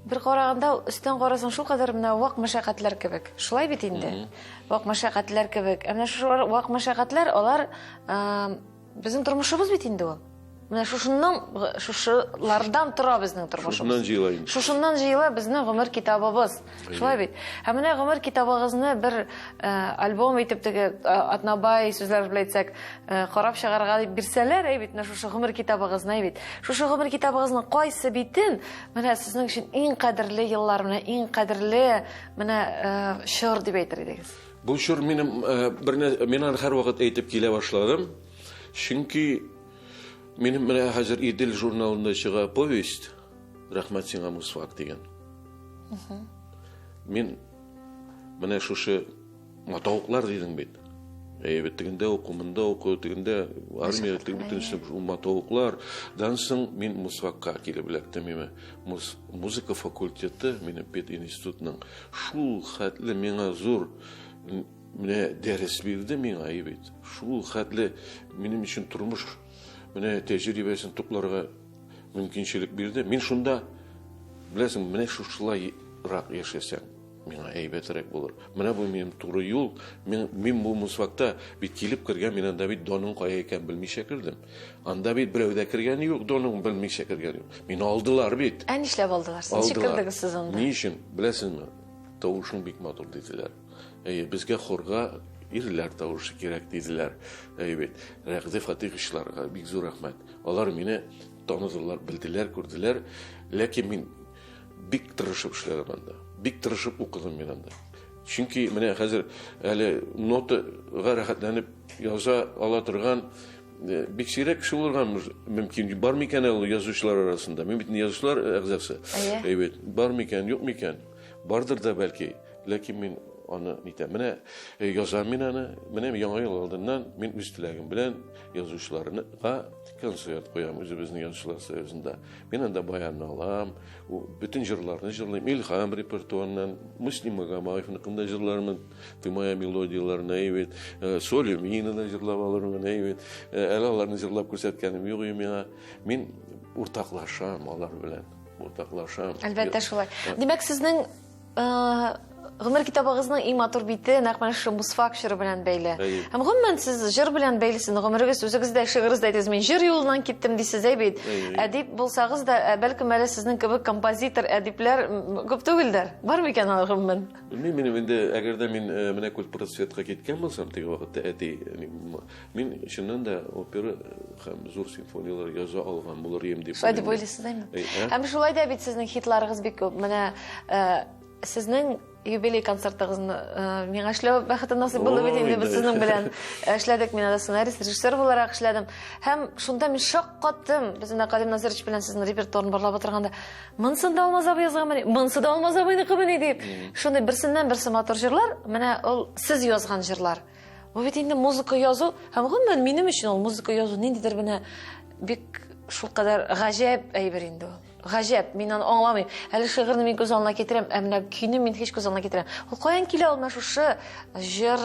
бер караганда өстән карасаң шул кадәр менә вак мәшәкатьләр кебек. Шулай бит инде. Вак мәшәкатьләр кебек. Менә шушы вак мәшәкатьләр алар безнең тормышыбыз бит инде ул. Менә шушылардан тора безнең тормышыбыз. Шушыннан җыела инде. Шушыннан җыела безнең гомер китабыбыз. Шулай бит. Һәм менә гомер китабыгызны бер альбом итеп теге Атнабай сүзләр белән әйтсәк, карап чыгарга дип бирсәләр, бит менә шушы гомер китабыгызны бит. Шушы гомер китабыгызның кайсы битен менә сезнең өчен иң кадерле еллар, менә иң кадерле менә шигырь дип әйтер идегез. Бу шигырь мин аны һәрвакыт әйтеп килә башладым. Чөнки минем менә хәзер Идел журналында чыга повесть Рәхмәт сиңа Мусфак дигән. Мин менә шушы матавыклар дидең бит. Бит тегендә уку, монда уку, тегендә армия, тегендә матавыклар. Дан соң мин Мусфакка килеп эләктем. Музыка факультеты минем пед институтның шул хәтле миңа зур менә дәрес бирде миңа бит. Шул хәтле минем өчен тормыш менә тәҗрибәсен тупларга мөмкинчелек бирде. Мин шунда беләсең, менә шушылайрак яшәсәң, миңа әйбәтрәк булыр. Менә бу минем туры юл. Мин бу Мусфакта бит килеп кергән, мин анда бит доның кая икән белмичә кирдем. Анда бит берәү дә кергән юк, доның белмичә кергән юк. Мин алдылар бит. Нишләп алдылар? Сез кирдегез сез анда. Ни өчен? Беләсеңме? Тавышың бик матур диделәр. Безгә хорга ирләр тавышы кирәк диделәр. Бит. Рәгъди фатихишларга бик зур рәхмәт. Алар мине таныдылар, белделәр, күрделәр. Ләкин мин бик тырышып эшләдем анда. Бик тырышып укыдым мин анда. Чөнки менә хәзер әле нотага рәхәтләнеп яза ала торган бик сирәк кеше булырга мөмкин. Бар микән ул язучылар арасында? Мин бит язучылар әгъзасы. Бит. Бар микән, юк микән? Бардыр да бәлки. Ләкин мин аны нитә. Менә язам мин аны. Менә яңа ел алдыннан мин үз теләгем белән язучыларга концерт куям үзебезнең язучылар союзында. Мин анда баянны алам, бүтән җырларны җырлыйм. Илһам репертуарыннан Муслим Магомаевның кандай җырларны, ты моя мелодияларны әйбит, Солюминаны җырлап алырмын әйбит. Әле аларны җырлап күрсәткәнем юк миңа. Мин уртаклашам алар белән. Уртаклашам. Әлбәттә шулай. Димәк, сезнең гомер китабыгызның иң матур бите нәкъ менә шу Мусфак шигыре белән бәйле. Һәм гомумән сез җыр белән бәйлесез, гомерегез үзегездә шигырегездә әйтәсез, мин җыр юлыннан киттем дисез бит. Әдип булсагыз да, бәлкем әле сезнең кебек композитор, әдипләр күп түгелдер. Бар микән алар гомумән? Белмим, инде әгәр дә мин менә культпросветка киткән булсам, теге вакытта мин чыннан да опера һәм зур симфониялар яза алган булыр идем дип. Шулай дип уйлыйсыз, әйме? Һәм шулай да бит сезнең хитларыгыз бик күп. Менә сезнең юбилей концертыгызны миңа эшләү бәхете насыйп булды бит инде, без сезнең белән эшләдек, мин анда сценарист, режиссер буларак эшләдем. Һәм шунда мин шаккаттым, без инде Кадим Назирович белән сезнең репертуарын барлап утырганда, монсын да алмаза язганмын, монсы да алмаза буйныкымын дип. Шундый берсеннән берсе матур җырлар, менә ул сез язган җырлар. Бу бит инде музыка язу, һәм гомумән минем өчен ул музыка язу ниндидер менә бик шулкадәр гаҗәп әйбер инде ул. Гаҗәп, мин аны аңламыйм. Әле шигырьне мин күз алдына китерәм, ә менә көйне мин һич күз алдына китерәм. Ул каян килә ул шушы җыр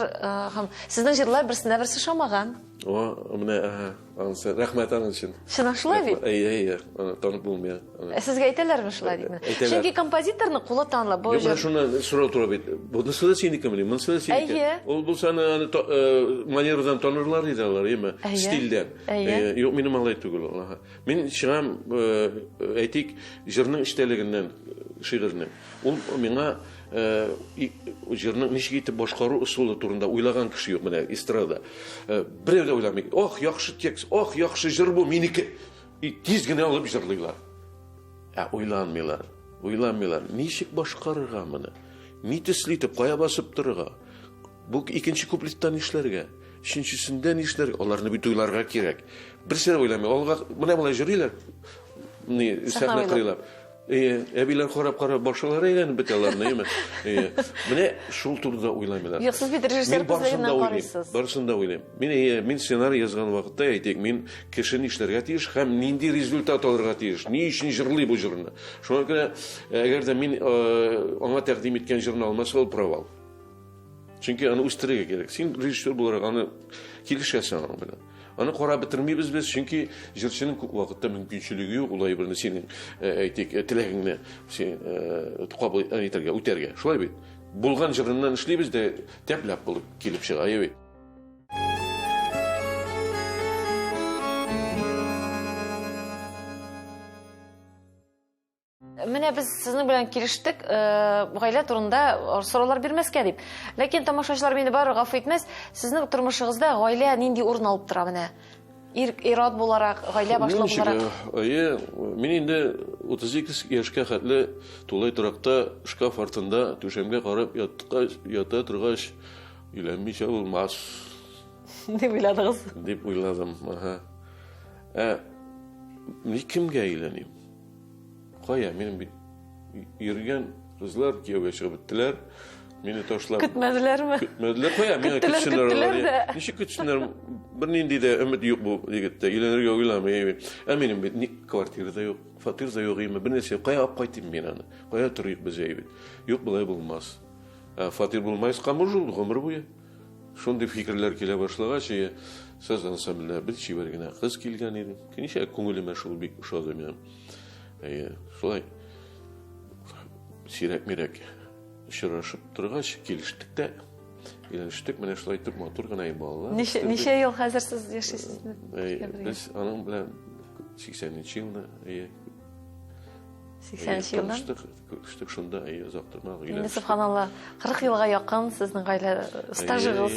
һәм сезнең җырлар берсенә берсе шамаган. Менә ансы рәхмәт аның өчен. Шуна шулай бит. Танып булмый. Сезгә әйтәләрме шулай дип? Чөнки композиторны кулы танылып, бу җыр. Шуны сорау тора бит. Бунысы да синекеме? Монысы да синеке. Ул булса аны манерадан танырлар иде алар, яме? Стильдән. Юк, минем алай түгел. Мин чыгам, әйтик, җырның эчтәлегеннән, шигырьнең. Ул миңа җырның ничек итеп башкару усулы турында уйлаган кеше юк менә эстрада. Берәү дә уйламый. Ох, яхшы текст, ох, яхшы җыр бу, минеке. Тиз генә алып җырлыйлар. Уйламыйлар. Ничек башкарырга моны? Ни төсле итеп кая басып торырга? Бу икенче куплеттан нишләргә? Өченчесендә нишләргә? Аларны бит уйларга кирәк. Берсе дә уйламый. Алга менә булай җырлыйлар. Ни сәхнә кырыйлар. Әбиләр карап башалар әйләнеп бетәләрне, яме? Менә шул турыда уйламыйлар. Юк, сез бит режиссер күзлегеннән карыйсыз. Барысында уйлыйм. Мин сценарий язган вакытта әйтик, мин кеше нишләргә тиеш һәм нинди результат алырга тиеш, ни өчен җырлый бу җырны. Шуңа күрә, әгәр дә мин аңа тәкъдим иткән җырны алмаса, ул провал. Чөнки аны үстерергә кирәк. Син режиссер буларак аны килешәсең аның белән. Аны карап бетермибез без, чөнки җырчының күп вакытта мөмкинчелеге юк, улай берне синең әйтик теләгеңне син кабул итәргә, үтәргә. Шулай бит. Булган җырыннан эшлибез дә тәпләп булып килеп чыга, бит. Менә без сезнең белән килештек, гаилә турында сораулар бирмәскә дип. Ләкин тамашачылар мине бары гафу итмәс, сезнең тормышыгызда гаилә нинди урын алып тора менә? Ир-ат буларак, гаилә башлыгы буларак. Мин инде 32 яшькә хәтле тулай торакта шкаф артында түшәмгә карап ята торгач, өйләнмичә булмас Дип уйладыгыз. дип уйладым. Мин кемгә өйләним? Кая, минем бит йөргән кызлар кияүгә чыгып беттеләр. Мине ташлап Көтмәделәрме? Көтмәделәр. Кая, миңа көтсеннәр. Ничек көтсеннәр? Бернинди дә өмет юк бу егеттә. Өйләнергә уйламый. Минем бит ни квартирада юк, фатирда юк име. Бернәрсә кая алып кайтыйм мин аны? Кая торыйк без әйбит? Юк, булай булмас. Фатир булмайс камыр гомер буе. Шундый фикерләр килә башлагач, сез ансамбльдә бит чибәр генә кыз килгән иде. Ничә күңелемә шул бик ошады минем. Шулай сирәк-мирәк очрашып торгач, килештек тә. Килештек, менә шулай итеп матур гына балалар. Ничә ел хәзер сез яшисез? Без аның белән 80-нче елны, 80 елдан. Күрештек шунда, озак тормаган. Инде субханалла 40 елга якын сезнең гаилә стажыгыз.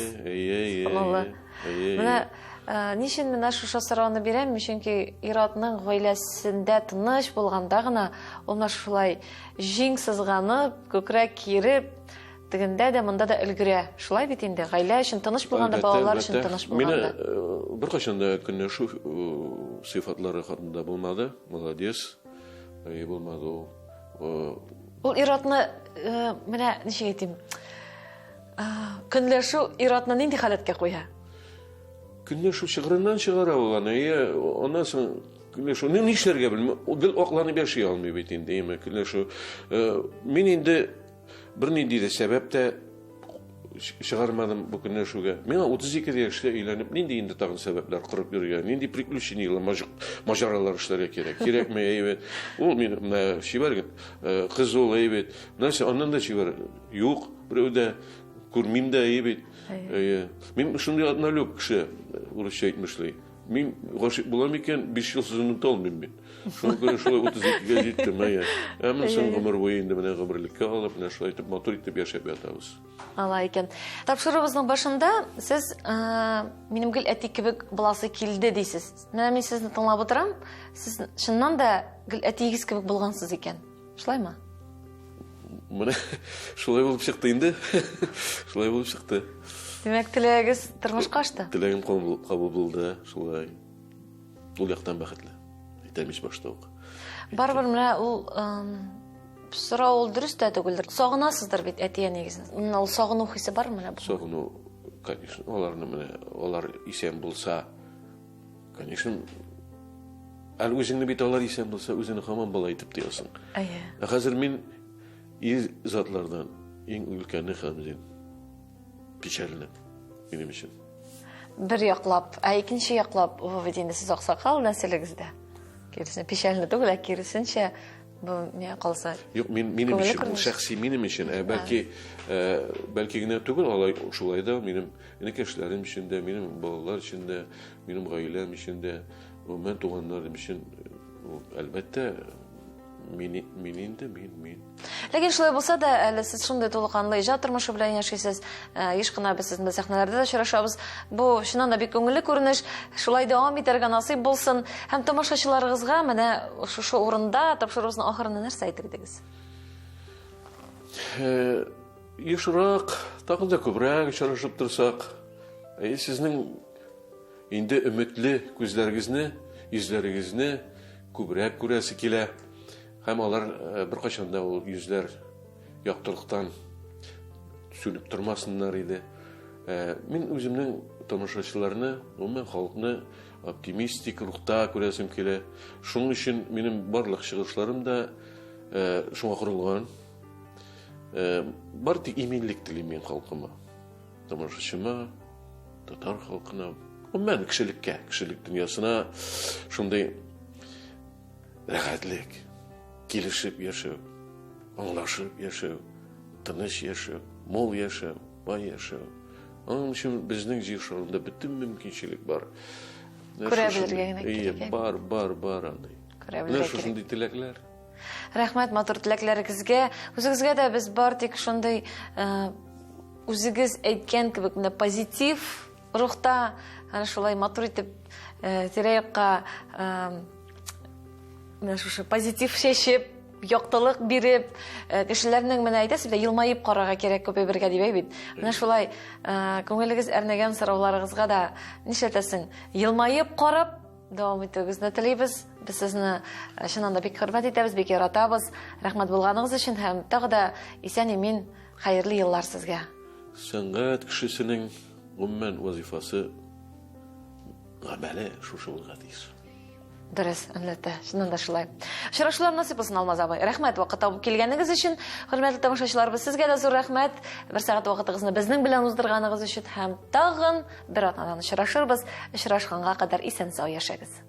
Менә ничен менә шушы сорауны бирәм, чөнки ир-атның гаиләсендә тыныч булганда гына ул шулай җиң сызганып, күкрәк киреп, тегендә дә, монда да өлгерә. Шулай бит инде, гаилә өчен тыныч булганда, балалар өчен тыныч булганда. Мине беркайчан да көнләшү сыйфатлары хатында булмады. Молодец. Булмады ул. Ул ир-атны менә ничек әйтим? Көнләшү ир-атны нинди халәткә куя? Көнләшү чыгырыннан чыгара ул аны. Оннан соң көнләшү ни эшләргә белми. Гел акланып яши алмый бит инде, көнләшү. Мин инде бернинди дә сәбәп тә чыгармадым бу көнләшүгә. Миңа 32 яшьтә өйләнеп, нинди инде тагын сәбәпләр кырып йөргән, нинди приключениялар, маҗаралар эшләргә кирәк. Кирәкме, әйбәт. Ул минем менә чибәр кыз ул, әйбәт. Нәрсә аннан да чибәр. Юк, берәүдә күрмим дә, әйбәт. Мин шундый однолюб кеше, урысча әйтмешли. Мин гашык булам икән, 5 ел сүзен оныта алмыйм мин. Шуңа шулай 32-гә җиттем, Әмма соң гомер буе инде менә гомерлеккә алып, менә шулай итеп матур итеп яшәп ятабыз. Алай икән. Тапшырыбызның башында сез минем гел әти кебек буласы килде дисез. Менә мин сезне тыңлап утырам. Сез чыннан да гел әтигез кебек булгансыз икән. Шулаймы? Менә шулай булып чыкты инде. Шулай булып чыкты. Димәк, теләгегез тормышка ашты. Теләгем кабул булды, шулай. Ул яктан бәхетле. Әйтәмеш башта ук. Барбар менә ул сорау дөрес тә түгелдер. Сагынасыздыр бит әтигә нигезен. Ул сагыну хисе бармы менә бу? Сагыну, конечно, аларны менә, алар исән булса, конечно, әле үзеңне бит алар исән булса, үзеңне һаман бала итеп тыясың. Хәзер мин ир затлардан иң өлкәне хәмдин. Печально минем өчен. Бер яклап, икенче яклап, бу инде сез аксакал нәселегездә. Киресенчә печально түгел, киресенчә бу миңа калса. Юк, минем өчен, шәхси минем өчен, бәлки генә түгел, алай шулай да минем энекәшләрем өчен дә, минем балалар өчен дә, минем гаиләм өчен дә, мен туганнарым өчен әлбәттә мин. Ләкин шулай булса да, әле сез шундый тулыканлы иҗат тормышы белән яшисез. Еш кына без сезнең сәхнәләрдә дә очрашабыз. Бу чыннан да бик күңелле күренеш. Шулай дәвам итәргә насыйп булсын. Һәм тамашачыларыгызга менә шушы урында тапшырыбызның ахырында нәрсә әйтер идегез? Ешрак, тагын да күбрәк очрашып торсак, сезнең инде өметле күзләрегезне, йөзләрегезне күбрәк күрәсе килә. Һәм алар беркайчан да ул йөзләр яктылыктан сүнеп тормасыннар иде. Мин үземнең тамашачыларны, гомумән халыкны оптимистик рухта күрәсем килә. Шуның өчен минем барлык чыгышларым да шуңа корылган. Бар тик иминлек телим мин халкыма. Тамашачыма, татар халкына, гомумән кешелек дөньясына шундый рәхәтлек, килешеп яшәү, аңлашып яшәү, тыныч яшәү, мол яшәү, бай яшәү. Аның өчен безнең җир шарында бөтен мөмкинчелек бар. Күрә белергә генә кирәк. Бар андай. Менә шундый теләкләр, Рәхмәт матур теләкләрегезгә. Үзегезгә дә без бар тик шундый үзегез әйткән кебек менә позитив рухта, аны шулай матур итеп тирә-якка менә шушы позитив шешеп, яктылык биреп, кешеләрнең менә әйтәсез дә елмаеп карарга кирәк күп бергә дип бит. Менә шулай күңелегез әрнәгән сорауларыгызга да нишләтәсең? Елмаеп карап дәвам итегезне телибез. Без сезне чыннан да бик хөрмәт итәбез, бик яратабыз. Рәхмәт булганыгыз өчен һәм тагы да исән-имин хәерле еллар сезгә. Сәнгать кешесенең гомумән вазифасы гамәле шушы булырга тиеш. Дөрес, әлбәттә, чыннан да шулай. Очрашулар насыйп булсын, Алмаз абый. Рәхмәт вакыт табып килгәнегез өчен. Хөрмәтле тамашачылар, без сезгә дә зур рәхмәт. Бер сәгать вакытыгызны безнең белән уздырганыгыз өчен һәм тагын бер атнадан очрашырбыз. Очрашканга кадәр исән-сау яшәгез.